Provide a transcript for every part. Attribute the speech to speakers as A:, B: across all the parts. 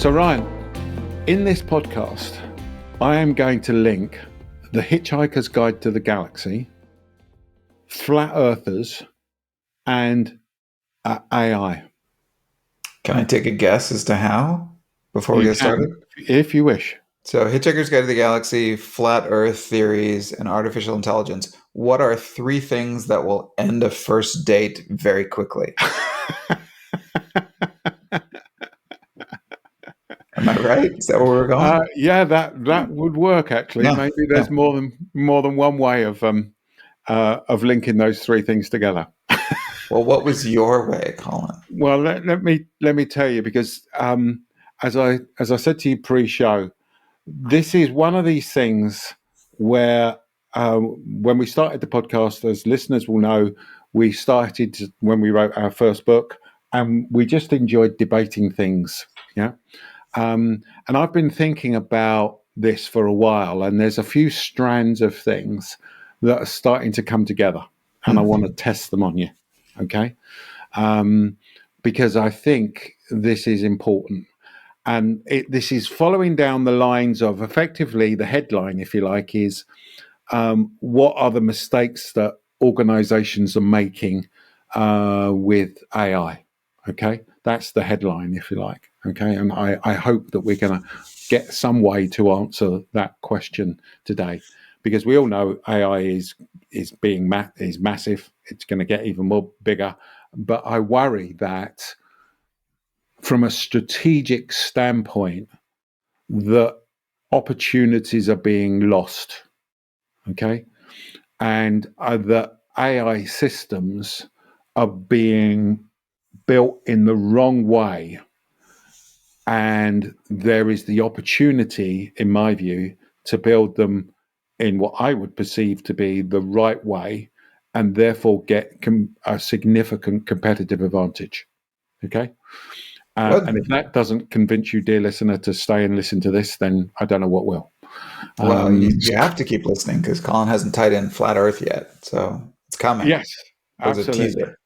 A: So, Ryan, in this podcast, I am going to link The Hitchhiker's Guide to the Galaxy, Flat Earthers, and AI.
B: Can I take a guess as to how before we
A: You
B: get started?
A: can, if you wish.
B: So, Hitchhiker's Guide to the Galaxy, flat Earth theories, and artificial intelligence. What are three things that will end a first date very quickly? Am I right? Is that where we're going?
A: Yeah, that would work actually.
B: No,
A: Maybe
B: no.
A: there's more than one way of linking those three things together.
B: Well, what was your way, Colin?
A: Well, let me tell you, because as I said to you pre-show, this is one of these things where when we started the podcast, as listeners will know, we started when we wrote our first book, and we just enjoyed debating things. Yeah, and I've been thinking about this for a while, and there's a few strands of things that are starting to come together, and I want to test them on you. Okay. Because I think this is important. And this is following down the lines of, effectively, the headline, if you like, is what are the mistakes that organizations are making with AI? Okay, that's the headline, if you like. Okay, and I hope that we're going to get some way to answer that question today, because we all know AI is massive. It's going to get even more bigger, but I worry that from a strategic standpoint, that opportunities are being lost. Okay, and that AI systems are being built in the wrong way, and there is the opportunity, in my view, to build them in what I would perceive to be the right way, and therefore get a significant competitive advantage. Okay. And if that doesn't convince you, dear listener, to stay and listen to this, then I don't know what will.
B: Well, you have to keep listening because Colin hasn't tied in flat Earth yet, so it's coming.
A: Yes,
B: There's a
A: absolutely.
B: teaser.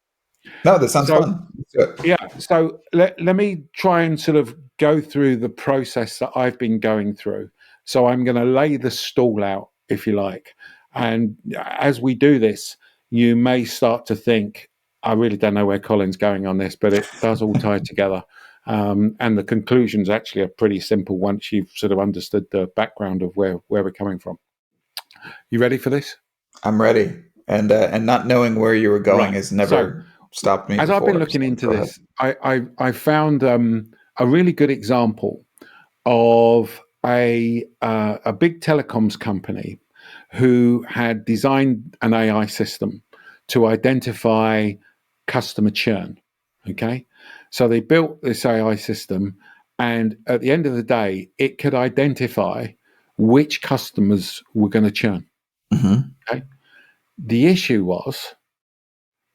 B: No, this sounds
A: So,
B: fun. Let's do it.
A: yeah, so let me try and sort of go through the process that I've been going through. So I'm going to lay the stall out, if you like. And as we do this, you may start to think, I really don't know where Colin's going on this, but it does all tie together. And the conclusions actually are pretty simple once you've sort of understood the background of where we're coming from. You ready for this?
B: I'm ready. And not knowing where you were going
A: Right.
B: has never stopped me
A: As I've been
B: before.
A: looking
B: So
A: into
B: go ahead.
A: this, I found a really good example of a big telecoms company who had designed an AI system to identify customer churn. Okay, so they built this AI system, and at the end of the day, it could identify which customers were going to churn.
B: Mm-hmm.
A: Okay, the issue was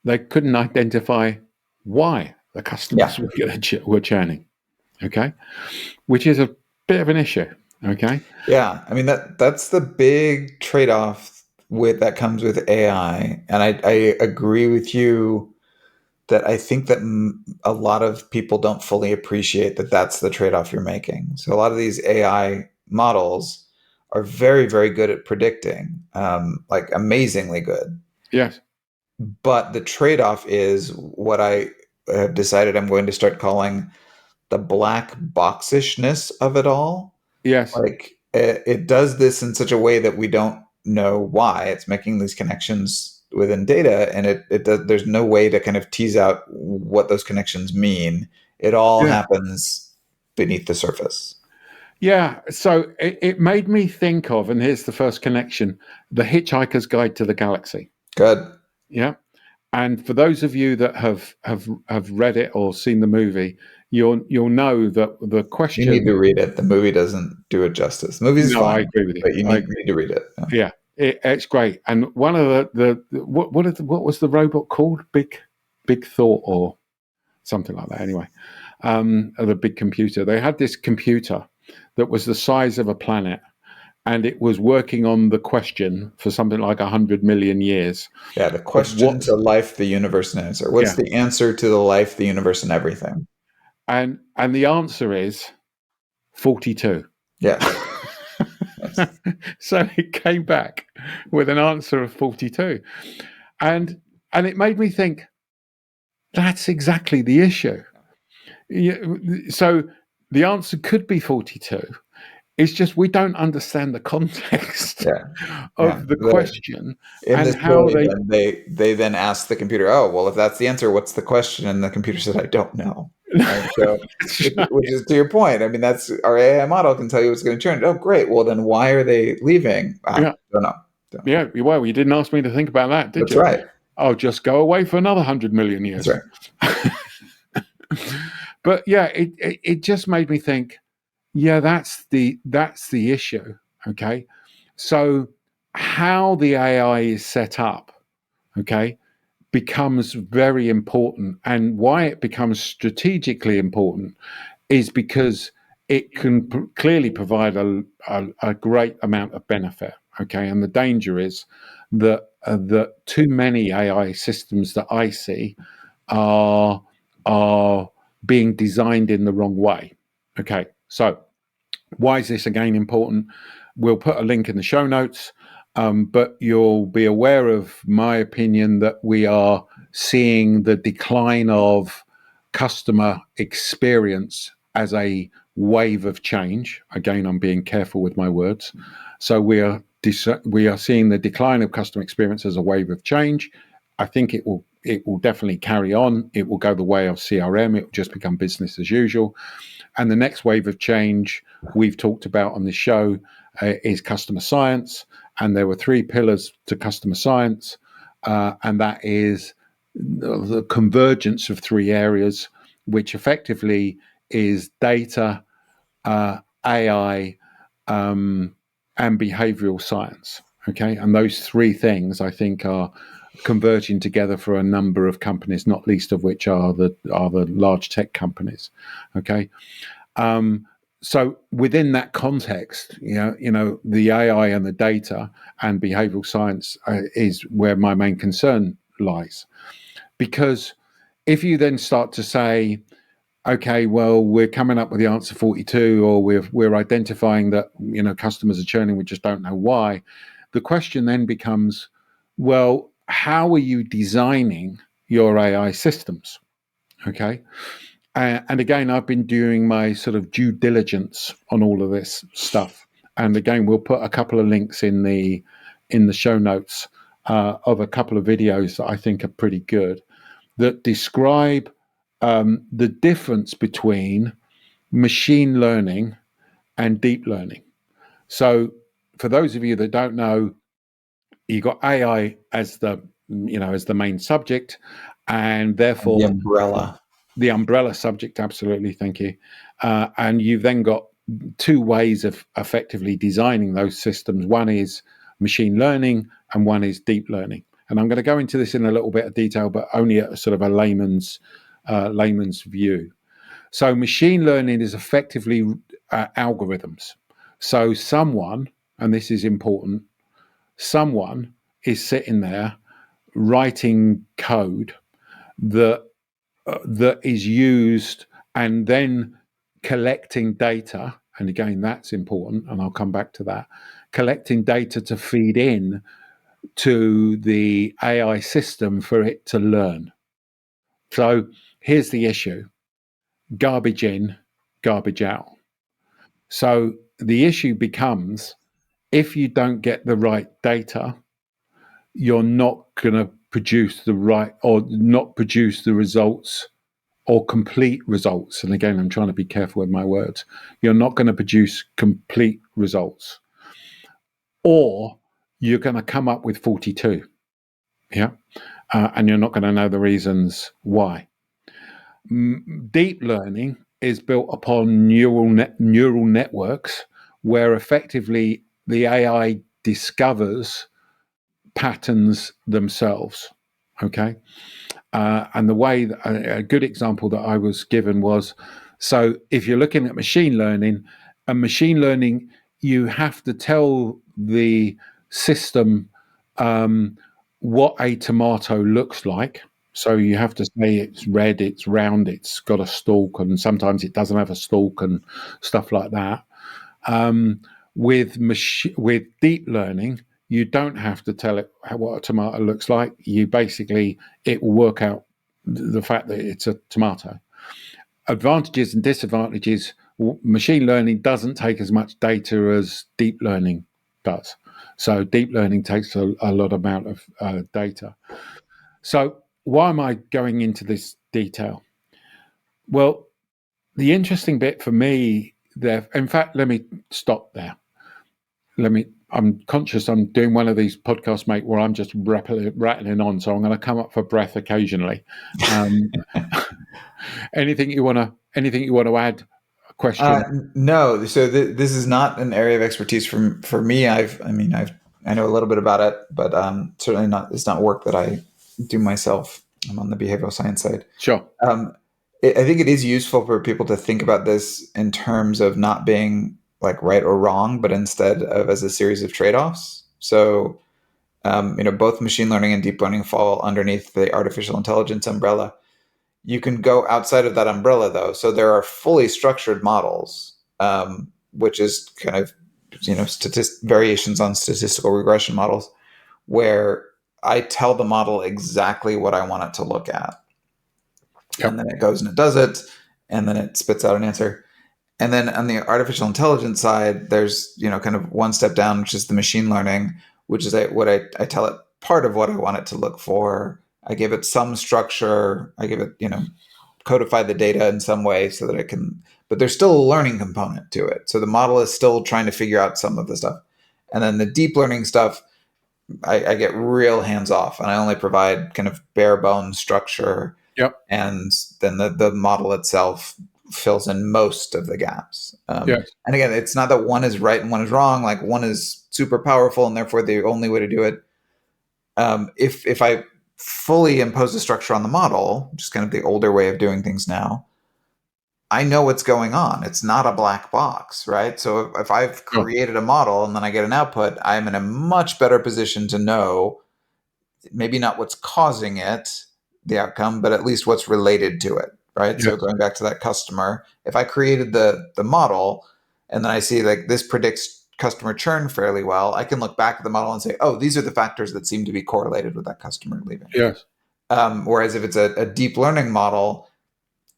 A: they couldn't identify why the customers were churning. Okay, which is a bit of an issue. Okay.
B: Yeah, I mean that's the big trade-off with that comes with AI, and I agree with you that I think that a lot of people don't fully appreciate that that's the trade-off you're making. So a lot of these AI models are very, very good at predicting, like amazingly good.
A: Yes.
B: But the trade-off is what I have decided I'm going to start calling the black boxishness of it all.
A: Yes.
B: Like it does this in such a way that we don't know why it's making these connections within data, and it does, there's no way to kind of tease out what those connections mean. It all
A: Yeah.
B: happens beneath the surface.
A: Yeah. So it made me think of, and here's the first connection: The Hitchhiker's Guide to the Galaxy.
B: Good.
A: Yeah. And for those of you that have read it or seen the movie, you'll know that the
B: You need to
A: question.
B: read it. The movie doesn't do it justice. The movie's
A: No, I
B: fine,
A: agree with you.
B: but you
A: I
B: need,
A: agree.
B: need to read it. Yeah.
A: Yeah, it's great. And one of what was the robot called? Big Thought or something like that. Anyway, the big computer. They had this computer that was the size of a planet, and it was working on the question for something like 100 million years
B: Yeah, the
A: of
B: question
A: what's.
B: to life, the universe, and answer. What's
A: Yeah,
B: the answer to the life, the universe, and everything?
A: and the answer is 42.
B: Yes. Yes.
A: So it came back with an answer of 42. And it made me think, that's exactly the issue. So the answer could be 42. It's just we don't understand the context
B: Yeah. Yeah.
A: of the question
B: In the
A: and how
B: story,
A: they.
B: then they then asked the computer, "Oh, well, if that's the answer, what's the question?" And the computer said, "I don't know." Right. So, which is to your point. I mean, that's our AI model can tell you what's going to turn. Oh, great. Well, then why are they leaving?
A: Yeah,
B: Don't know. Don't know.
A: yeah. Well, you didn't ask me to think about that, did
B: That's
A: you?
B: right.
A: I'll just go away for another 100 million
B: That's
A: years.
B: right.
A: But yeah, it just made me think. Yeah, that's the issue. Okay, so how the AI is set up, okay, becomes very important, and why it becomes strategically important is because it can clearly provide a great amount of benefit. Okay, and the danger is that too many AI systems that I see are being designed in the wrong way. Okay, so why is this again important? We'll put a link in the show notes, but you'll be aware of my opinion that we are seeing the decline of customer experience as a wave of change. Again, I'm being careful with my words. So we are seeing the decline of customer experience as a wave of change. I think it will definitely carry on. It will go the way of CRM. It will just become business as usual. And the next wave of change we've talked about on this show is customer science. And there were 3 pillars to customer science, and that is the convergence of 3 areas, which effectively is data, AI, and behavioral science. Okay, and those 3 things I think are converging together for a number of companies, not least of which are the large tech companies. Okay, so within that context, the AI and the data and behavioral science is where my main concern lies, because if you then start to say, okay, well, we're coming up with the answer 42, or we're identifying that customers are churning, we just don't know why. The question then becomes, well, how are you designing your AI systems? Okay, and again, I've been doing my sort of due diligence on all of this stuff. And again, we'll put a couple of links in the show notes of a couple of videos that I think are pretty good that describe the difference between machine learning and deep learning. So, for those of you that don't know, you got AI as the main subject, and
B: The
A: therefore
B: umbrella.
A: the umbrella subject. Absolutely, thank you. And you've then got 2 ways of effectively designing those systems. One is machine learning, and one is deep learning. And I'm going to go into this in a little bit of detail, but only at sort of a layman's view. So machine learning is effectively algorithms. So someone, and this is important, someone is sitting there writing code that is used and then collecting data. And again, that's important, and I'll come back to that. Collecting data to feed in to the AI system for it to learn. So here's the issue: garbage in, garbage out. So the issue becomes, if you don't get the right data, you're not going to produce the right, or not produce the results or complete results. And again, I'm trying to be careful with my words. You're not going to produce complete results, or you're going to come up with 42. Yeah. And you're not going to know the reasons why. Deep learning is built upon neural networks, where effectively the AI discovers patterns themselves. Okay. And the way that, a good example that I was given was, so if you're looking at machine learning, you have to tell the system what a tomato looks like. So you have to say it's red, it's round, it's got a stalk, and sometimes it doesn't have a stalk and stuff like that. With deep learning, you don't have to tell it what a tomato looks like. It will work out the fact that it's a tomato. Advantages and disadvantages. Machine learning doesn't take as much data as deep learning does. So deep learning takes a lot amount of data. So why am I going into this detail? Well, the interesting bit for me there, in fact, let me stop there. I'm conscious I'm doing one of these podcasts, mate, where I'm just rattling on. So I'm going to come up for breath occasionally. Anything you want to add? A question?
B: No. So this is not an area of expertise for me. I know a little bit about it, but certainly not. It's not work that I do myself. I'm on the behavioral science side.
A: Sure.
B: I think it is useful for people to think about this in terms of not being like right or wrong, but instead of as a series of trade-offs. So, both machine learning and deep learning fall underneath the artificial intelligence umbrella. You can go outside of that umbrella, though. So there are fully structured models, which is kind of, variations on statistical regression models, where I tell the model exactly what I want it to look at.
A: Yep.
B: And then it goes and it does it, and then it spits out an answer. And then on the artificial intelligence side, there's, kind of one step down, which is the machine learning, which is what I tell it part of what I want it to look for. I give it some structure. I give it, codify the data in some way so that it can, but there's still a learning component to it. So the model is still trying to figure out some of the stuff. And then the deep learning stuff, I get real hands off, and I only provide kind of bare bones structure.
A: Yep.
B: And then the model itself fills in most of the gaps.
A: Yes.
B: And again, it's not that one is right and one is wrong. Like one is super powerful and therefore the only way to do it. If I fully impose a structure on the model, which is kind of the older way of doing things now, I know what's going on. It's not a black box, right? So if I've created a model and then I get an output, I'm in a much better position to know maybe not what's causing it, the outcome, but at least what's related to it, right?
A: Yes.
B: So going back to that customer, if I created the model and then I see like this predicts customer churn fairly well, I can look back at the model and say, oh, these are the factors that seem to be correlated with that customer leaving.
A: Yes.
B: Whereas if it's a deep learning model,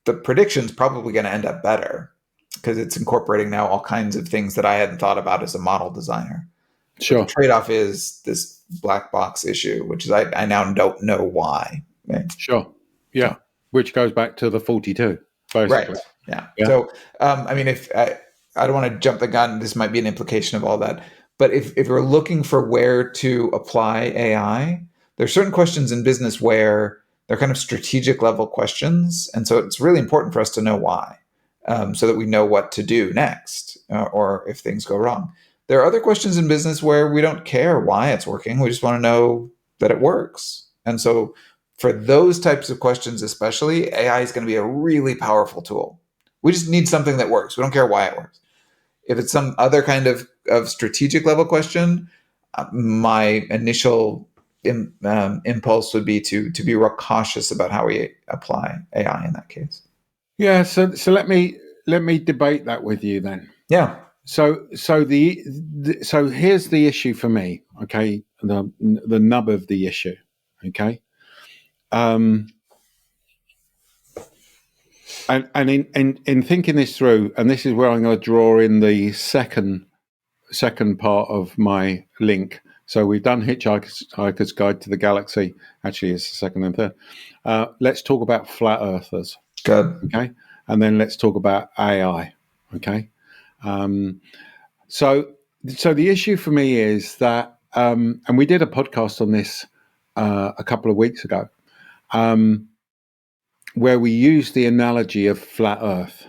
B: the prediction's probably going to end up better because it's incorporating now all kinds of things that I hadn't thought about as a model designer.
A: Sure.
B: But the trade-off is this black box issue, which is I now don't know why. Right?
A: Sure. Yeah. So, which goes back to the 42, basically.
B: Right. Yeah. So, if I don't want to jump the gun, this might be an implication of all that. But if we're looking for where to apply AI, there's certain questions in business where they're kind of strategic level questions. And so it's really important for us to know why, so that we know what to do next, or if things go wrong. There are other questions in business where we don't care why it's working. We just want to know that it works. And so for those types of questions, especially, AI is going to be a really powerful tool. We just need something that works. We don't care why it works. If it's some other kind of strategic level question, my initial impulse would be to be real cautious about how we apply AI in that case.
A: Yeah. So let me debate that with you then.
B: Yeah.
A: So here's the issue for me. Okay, the nub of the issue. Okay. And in thinking this through, and this is where I'm going to draw in the second part of my link. So we've done Hitchhiker's Guide to the Galaxy. Actually, it's the second and third. Let's talk about flat earthers.
B: Good.
A: Okay. And then let's talk about AI. Okay. So the issue for me is that, and we did a podcast on this a couple of weeks ago, where we used the analogy of flat Earth.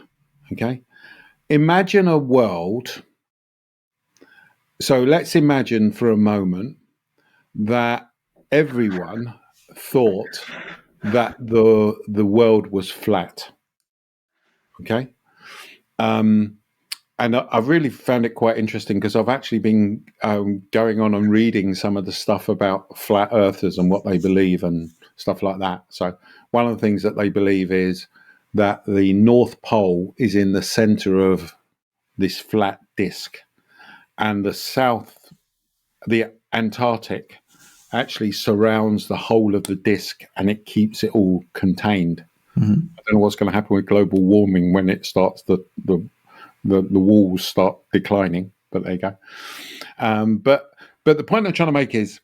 A: Okay. Imagine a world. So let's imagine for a moment that everyone thought that the world was flat. Okay. And I've really found it quite interesting because I've actually been going on and reading some of the stuff about flat earthers and what they believe and stuff like that. So one of the things that they believe is that the North Pole is in the center of this flat disk, and the Antarctic actually surrounds the whole of the disk, and it keeps it all contained.
B: Mm-hmm.
A: I don't know what's going to happen with global warming when it starts the walls start declining, but there you go. But the point I'm trying to make is,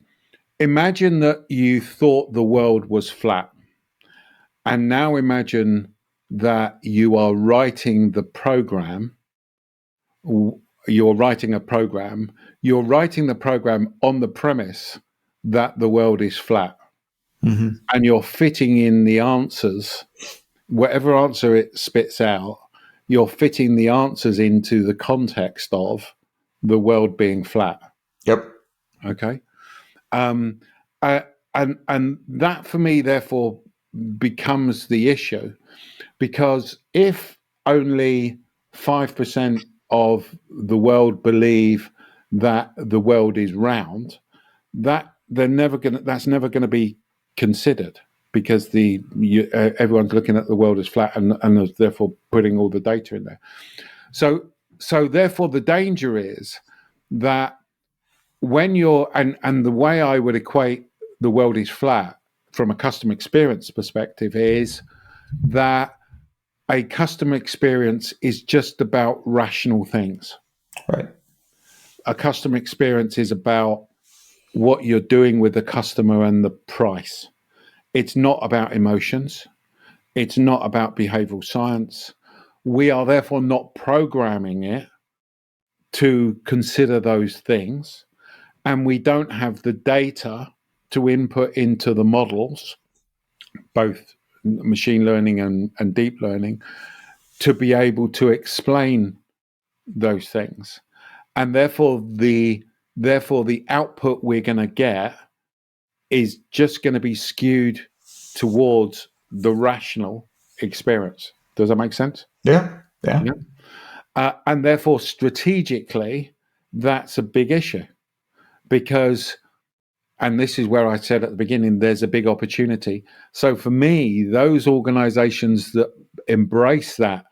A: imagine that you thought the world was flat, and now imagine that you are writing the program. You're writing a program. You're writing the program on the premise that the world is flat,
B: Mm-hmm.
A: and you're fitting in the answers, whatever answer it spits out. You're fitting the answers into the context of the world being flat.
B: Yep.
A: Okay. Um, uh, and that for me, therefore, becomes the issue, because if only 5% of the world believe that the world is round, that's never going to be considered, because everyone's looking at the world as flat, and is therefore putting all the data in there. So therefore the danger is that when you're and the way I would equate the world is flat from a customer experience perspective is that a customer experience is just about rational things.
B: Right.
A: A customer experience is about what you're doing with the customer and the price. It's not about emotions. It's not about behavioral science. We are therefore not programming it to consider those things. And we don't have the data to input into the models, both machine learning and deep learning, to be able to explain those things. And therefore the output we're going to get is just going to be skewed towards the rational experience. Does that make sense?
B: Yeah. Yeah.
A: And therefore, strategically, that's a big issue, because, and this is where I said at the beginning, there's a big opportunity. So for me, those organizations that embrace that,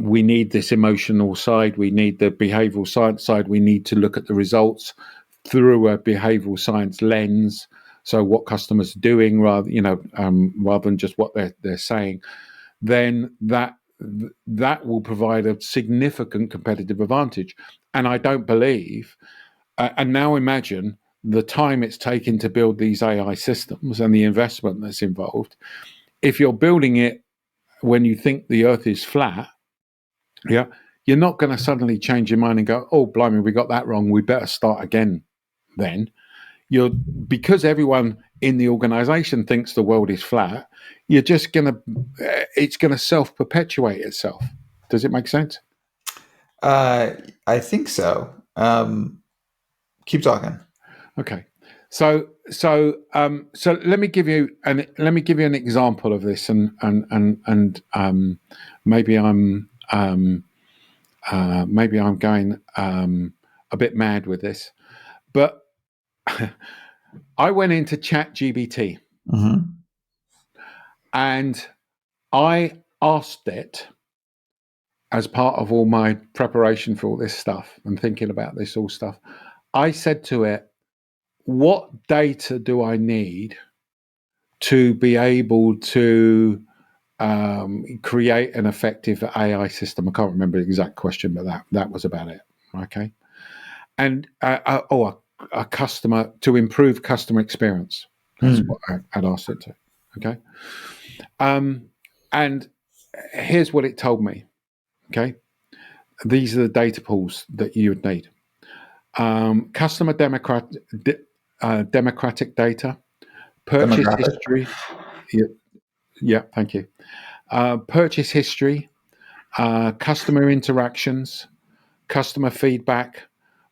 A: we need this emotional side, we need the behavioral science side, we need to look at the results through a behavioral science lens. So what customers are doing, rather than just what they're saying, then that will provide a significant competitive advantage. And I don't believe, and now imagine the time it's taken to build these AI systems and the investment that's involved. If you're building it when you think the Earth is flat, yeah, you're not going to suddenly change your mind and go, "Oh, blimey, we got that wrong. We better start again." Then because everyone in the organization thinks the world is flat, it's going to self-perpetuate itself. Does it make sense?
B: I think so. Keep talking.
A: Okay. So let me give you an example of this, and maybe I'm going a bit mad with this, but I went into ChatGPT
B: Mm-hmm.
A: and I asked it, as part of all my preparation for all this stuff and thinking about this all stuff, I said to it, what data do I need to be able to create an effective AI system? I can't remember the exact question, but that was about it. Okay. And a customer, to improve customer experience. That's what I'd asked it to. Okay. And here's what it told me. Okay. These are the data pools that you would need. Customer democratic data, purchase history. Yeah, thank you. Purchase history, customer interactions, customer feedback,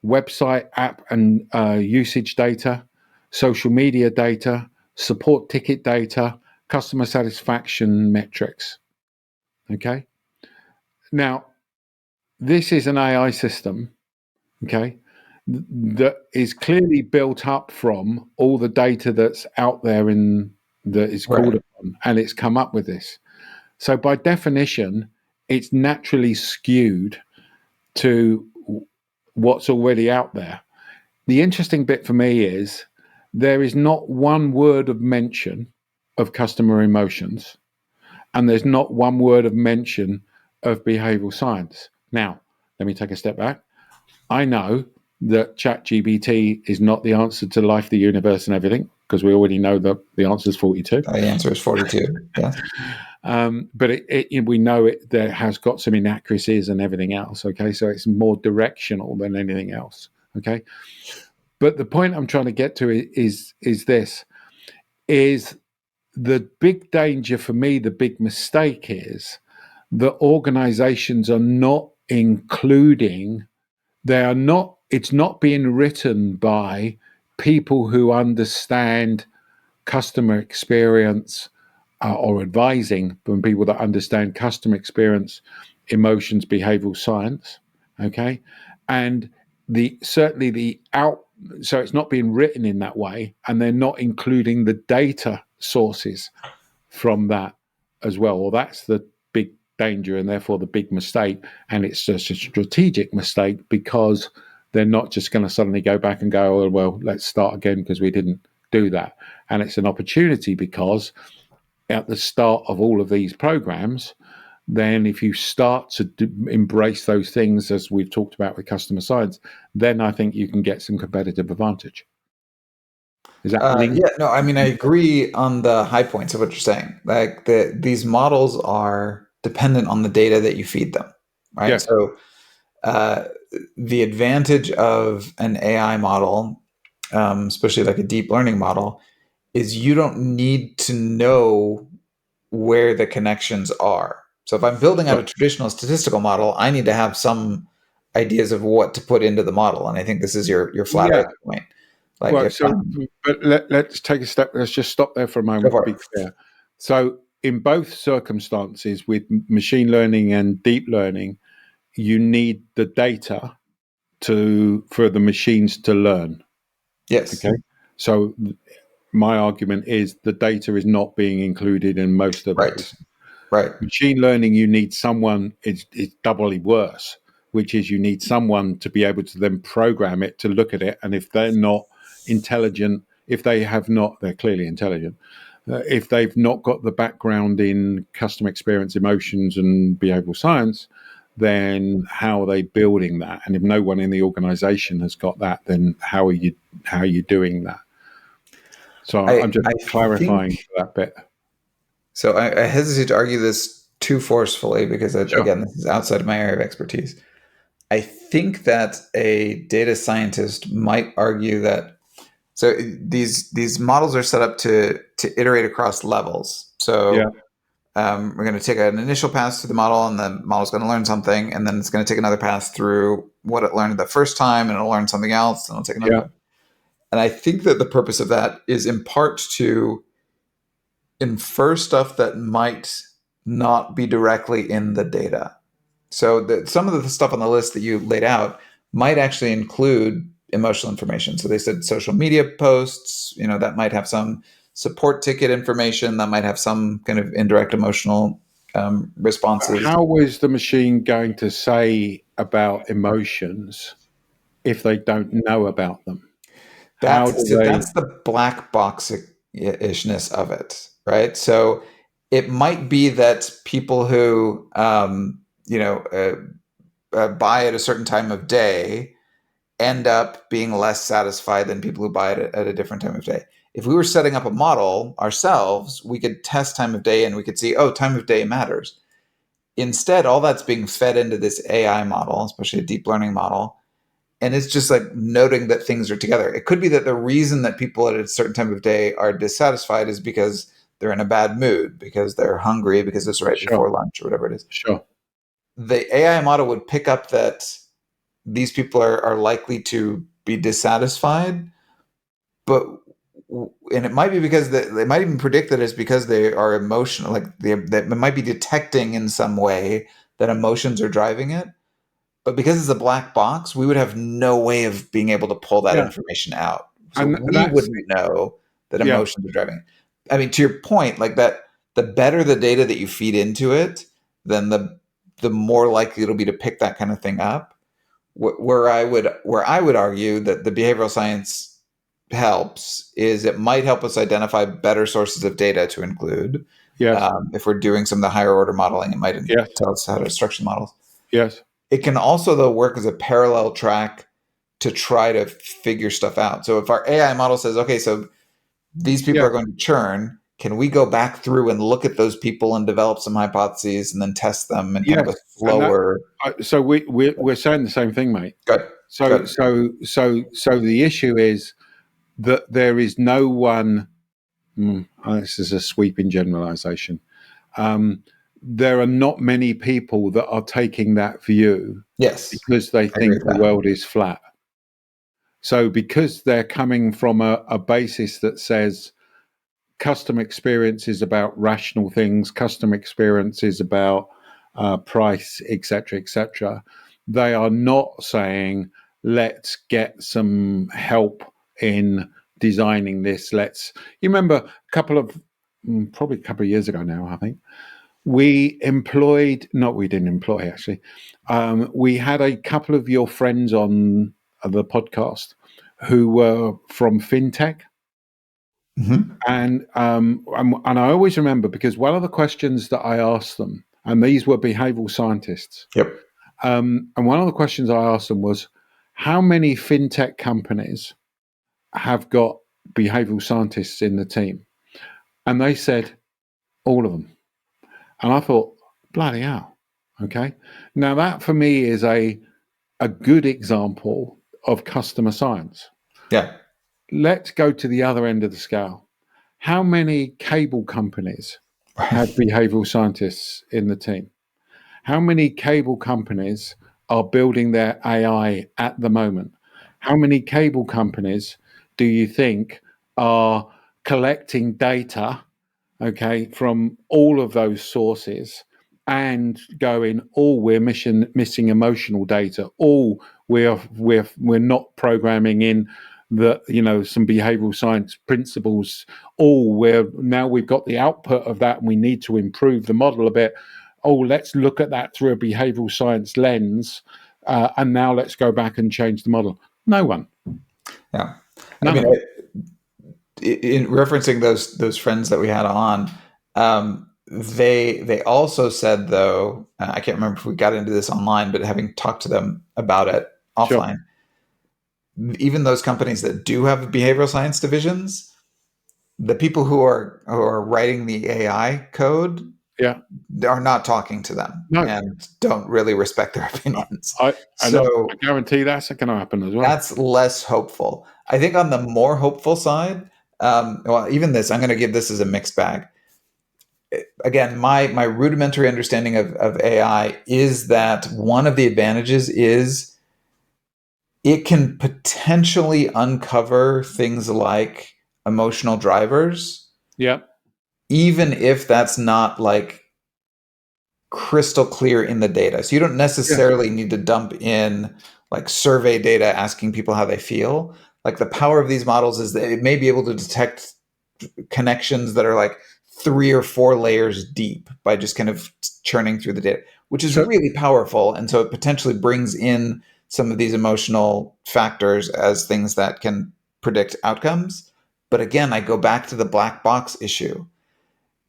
A: website, app, and usage data, social media data, support ticket data, customer satisfaction metrics. Okay. Now, this is an AI system, okay, that is clearly built up from all the data that's out there in that is called
B: Right.
A: upon, and it's come up with this. So by definition, it's naturally skewed to what's already out there. The interesting bit for me is there is not one word of mention of customer emotions, and there's not one word of mention of behavioral science. Now, let me take a step back. I know that ChatGPT is not the answer to life, the universe, and everything, because we already know that the answer is 42.
B: The answer is 42. Yes.
A: But we know it there has got some inaccuracies and everything else. Okay, so it's more directional than anything else. Okay, but the point I'm trying to get to is this: is the big danger for me, the big mistake is that organizations are not including, they are not, it's not being written by people who understand customer experience, or advising from people that understand customer experience, emotions, behavioral science. Okay. And certainly the so it's not being written in that way, and they're not including the data sources from that as well. Well, that's the big danger, and therefore the big mistake. And it's just a strategic mistake, because they're not just going to suddenly go back and go, oh, well, let's start again because we didn't do that. And it's an opportunity, because at the start of all of these programs, then if you start to embrace those things, as we've talked about with customer science, then I think you can get some competitive advantage. Is that
B: Yeah, no, I mean, I agree on the high points of what you're saying. Like these models are dependent on the data that you feed them, right?
A: Yes.
B: So uh, the advantage of an AI model, especially like a deep learning model, is you don't need to know where the connections are. So if I'm building out a
A: Right.
B: traditional statistical model, I need to have some ideas of what to put into the model. And I think this is your flat
A: Yeah.
B: earth point. Like
A: Right.
B: if
A: So, but let's take a step. Let's just stop there for a
B: go
A: moment to
B: for
A: be
B: it.
A: clear. So, in both circumstances, with machine learning and deep learning, you need the data for the machines to learn.
B: Yes.
A: Okay. So, my argument is the data is not being included in most of
B: Right.
A: those.
B: Right.
A: Machine learning, you need someone, it's doubly worse, which is you need someone to be able to then program it to look at it. And if they're not intelligent, if they have not, they're clearly intelligent. If they've not got the background in customer experience, emotions, and behavioral science, then how are they building that? And if no one in the organization has got that, then how are you doing that? So I'm just
B: I think
A: clarifying that bit.
B: so. I hesitate to argue this too forcefully because,
A: Sure.
B: again, this is outside of my area of expertise. I think that a data scientist might argue that these models are set up to iterate across levels.
A: Yeah.
B: So we're going to take an initial pass through the model, and the model's going to learn something, and then it's going to take another pass through what it learned the first time, and it'll learn something else, and it'll take another
A: Yeah.
B: one. And I think that the purpose of that is in part to infer stuff that might not be directly in the data. So some of the stuff on the list that you laid out might actually include emotional information. So they said social media posts, that might have some support ticket information, that might have some kind of indirect emotional responses.
A: How is the machine going to say about emotions if they don't know about them? How do they?
B: That's the black box ishness of it, right? So it might be that people who buy at a certain time of day end up being less satisfied than people who buy it at a different time of day. If we were setting up a model ourselves, we could test time of day and we could see, oh, time of day matters. Instead, all that's being fed into this AI model, especially a deep learning model, and it's just like noting that things are together. It could be that the reason that people at a certain time of day are dissatisfied is because they're in a bad mood, because they're hungry, because it's right
A: Sure,
B: before lunch or whatever it is.
A: sure.
B: The AI model would pick up that these people are likely to be dissatisfied, but and it might be because they might even predict that it's because they are emotional, like they might be detecting in some way that emotions are driving it. But because it's a black box, we would have no way of being able to pull that
A: Yeah,
B: information out. So
A: and
B: we
A: that's
B: wouldn't know that
A: yeah,
B: emotions are driving it. I mean, to your point, like that, the better the data that you feed into it, then the more likely it'll be to pick that kind of thing up. Where I would argue that the behavioral science helps is it might help us identify better sources of data to include.
A: Yes.
B: If we're doing some of the higher order modeling, it might
A: Yes.
B: tell us how to structure models.
A: Yes.
B: It can also, though, work as a parallel track to try to figure stuff out. So if our AI model says, okay, so these people
A: Yeah.
B: are going to churn, can we go back through and look at those people and develop some hypotheses and then test them in kind of a
A: Yes. And that.
B: slower?
A: So we're saying the same thing, mate.
B: Good.
A: So
B: Good.
A: so the issue is that there is no one. This is a sweeping generalization. There are not many people that are taking that view
B: Yes,
A: because they
B: I agree
A: think
B: with
A: the
B: that.
A: world is flat. So because they're coming from a basis that says customer experience is about rational things, customer experience is about price, etc., they are not saying, let's get some help in designing this. You remember probably a couple of years ago now, I think, we didn't employ actually. We had a couple of your friends on the podcast who were from fintech.
B: Mm-hmm.
A: And I always remember because one of the questions that I asked them, and these were behavioral scientists,
B: Yep.
A: and one of the questions I asked them was, how many fintech companies have got behavioral scientists in the team? And they said, all of them. And I thought, bloody hell. Okay. Now, that for me is a good example of customer science.
B: Yeah.
A: Let's go to the other end of the scale. How many cable companies have behavioral scientists in the team? How many cable companies are building their AI at the moment? How many cable companies do you think are collecting data, okay, from all of those sources and going, oh, we're missing emotional data, oh, we're not programming in some behavioral science principles, oh, we've got the output of that and we need to improve the model a bit. Oh, let's look at that through a behavioral science lens, and now let's go back and change the model. No one.
B: Yeah. I
A: None
B: mean,
A: of them.
B: in referencing those friends that we had on, they also said, though, I can't remember if we got into this online, but having talked to them about it
A: Sure.
B: offline, even those companies that do have behavioral science divisions, the people who are writing the AI code
A: Yeah.
B: are not talking to them
A: No.
B: and don't really respect their opinions.
A: I
B: So
A: guarantee that's going to happen as well.
B: that's less hopeful. I think on the more hopeful side, well, even this, I'm going to give this as a mixed bag. Again, my rudimentary understanding of AI is that one of the advantages is it can potentially uncover things like emotional drivers,
A: Yeah.
B: even if that's not like crystal clear in the data. So you don't
A: Yes.
B: necessarily need to dump in like survey data asking people how they feel. Like the power of these models is that it may be able to detect connections that are like 3 or 4 layers deep by just kind of churning through the data, which is
A: So
B: really powerful. And so it potentially brings in some of these emotional factors as things that can predict outcomes. But again, I go back to the black box issue.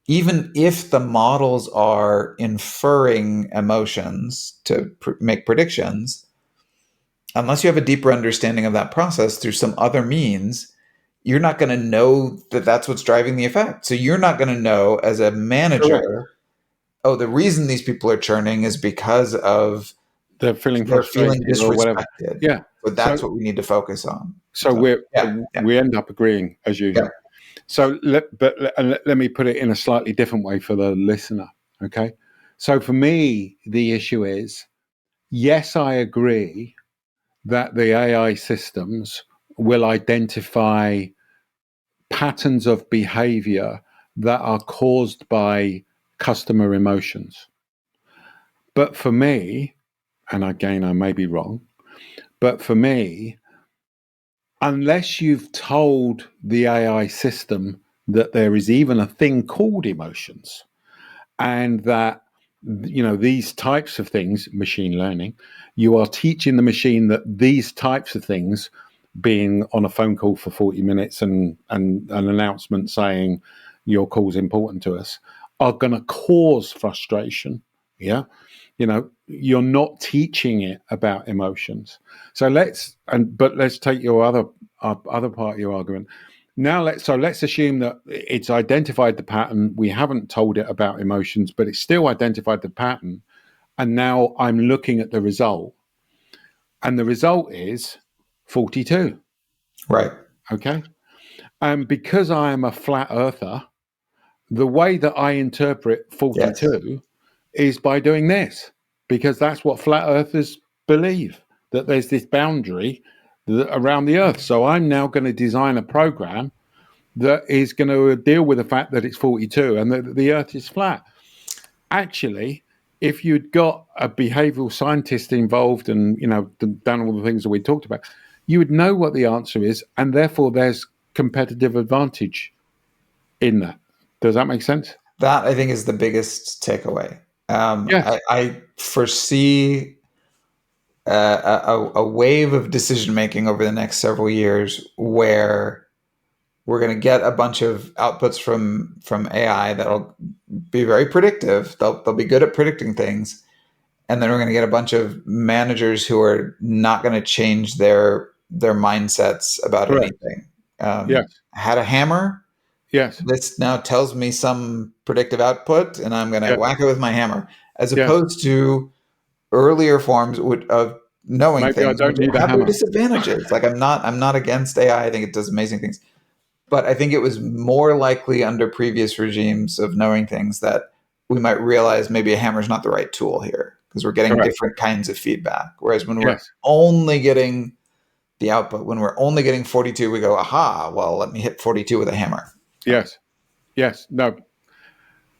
B: Even if the models are inferring emotions to make predictions, unless you have a deeper understanding of that process through some other means, you're not going to know that that's what's driving the effect. So you're not going to know as a
A: correct.
B: manager, oh, the reason these people are churning is because of
A: They're feeling
B: they're feeling
A: frustrated or whatever.
B: disrespected.
A: Yeah.
B: So that's
A: So
B: what we need to focus on.
A: so
B: So yeah, yeah,
A: we end up agreeing as
B: yeah.
A: usual. So let me put it in a slightly different way for the listener. Okay. So for me, the issue is, yes, I agree that the AI systems will identify patterns of behavior that are caused by customer emotions. But for me, and again, I may be wrong, but for me, unless you've told the AI system that there is even a thing called emotions, and that these types of things, machine learning, you are teaching the machine that these types of things, being on a phone call for 40 minutes and an announcement saying your call's important to us, are going to cause frustration. Yeah. You're not teaching it about emotions. So let's take your other part of your argument. Now let's assume that it's identified the pattern. We haven't told it about emotions, but it's still identified the pattern. And now I'm looking at the result, and the result is 42.
B: Right.
A: Okay. And because I am a flat earther, the way that I interpret 42
B: Yes.
A: is by doing this, because that's what flat earthers believe, that there's this boundary around the earth. So I'm now going to design a program that is going to deal with the fact that it's 42 and that the earth is flat. Actually, if you'd got a behavioral scientist involved and done all the things that we talked about, you would know what the answer is, and therefore there's competitive advantage in that. Does that make sense?
B: That, I think, is the biggest takeaway.
A: Yes.
B: I foresee a wave of decision making over the next several years where we're going to get a bunch of outputs from AI that'll be very predictive. They'll be good at predicting things, and then we're going to get a bunch of managers who are not going to change their mindsets about
A: Correct.
B: anything.
A: Yes.
B: Had a hammer.
A: Yes.
B: This now tells me some predictive output, and I'm going to
A: Yes.
B: whack it with my hammer, as
A: Yes.
B: opposed to earlier forms of knowing
A: Maybe I
B: things,
A: don't
B: which
A: need a
B: have their
A: hammer.
B: disadvantages. Like I'm not against AI. I think it does amazing things, but I think it was more likely under previous regimes of knowing things that we might realize maybe a hammer is not the right tool here because we're getting
A: Correct.
B: different kinds of feedback. Whereas when we're
A: Yes.
B: only getting the output, when we're only getting 42, we go, aha, well, let me hit 42 with a hammer.
A: Yes. Yes. No.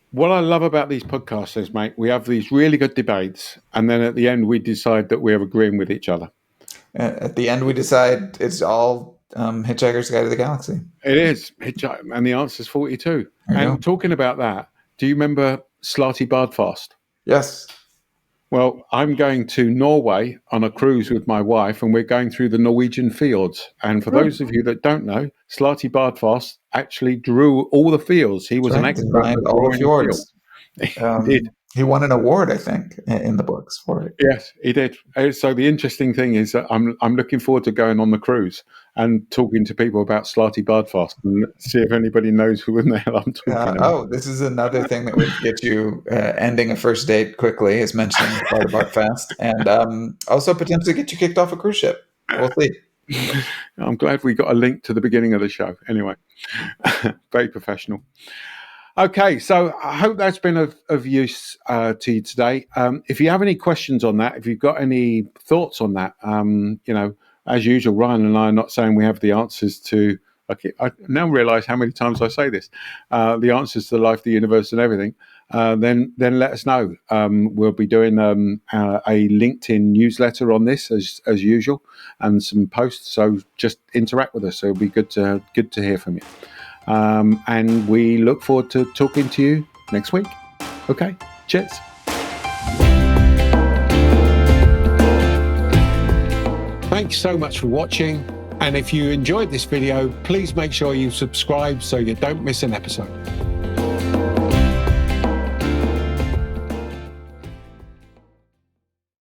A: What I love about these podcasts is, mate, we have these really good debates, and then at the end we decide that we're agreeing with each other.
B: At the end, we decide it's all Hitchhiker's Guide to the Galaxy.
A: It is, and the answer is 42.
B: There you
A: And
B: go.
A: talking about that, do you remember Slarty Bardfast?
B: Yes.
A: Well, I'm going to Norway on a cruise with my wife, and we're going through the Norwegian fields. And for those of you that don't know, Slarty Bardfast actually drew all the fields. He was
B: That's
A: an
B: right.
A: expert
B: Designed
A: at
B: all the
A: drawing a field.
B: fjords.
A: He did.
B: He won an award, I think, in the books for it.
A: Yes, he did. So the interesting thing is that I'm looking forward to going on the cruise and talking to people about Slarty Bardfast and see if anybody knows who in the hell I'm talking about.
B: This is another thing that would get you ending a first date quickly, is mentioning Sparta Fast, and also potentially get you kicked off a cruise ship. We'll see.
A: I'm glad we got a link to the beginning of the show. Anyway, very professional. Okay, so I hope that's been of use to you today. If you have any questions on that, if you've got any thoughts on that, as usual, Ryan and I are not saying we have the answers to. Okay, I now realise how many times I say this, the answers to life, the universe, and everything. Then let us know. We'll be doing a LinkedIn newsletter on this as usual, and some posts. So just interact with us. So it'll be good to hear from you. And we look forward to talking to you next week. Okay, cheers. Thanks so much for watching. And if you enjoyed this video, please make sure you subscribe so you don't miss an episode.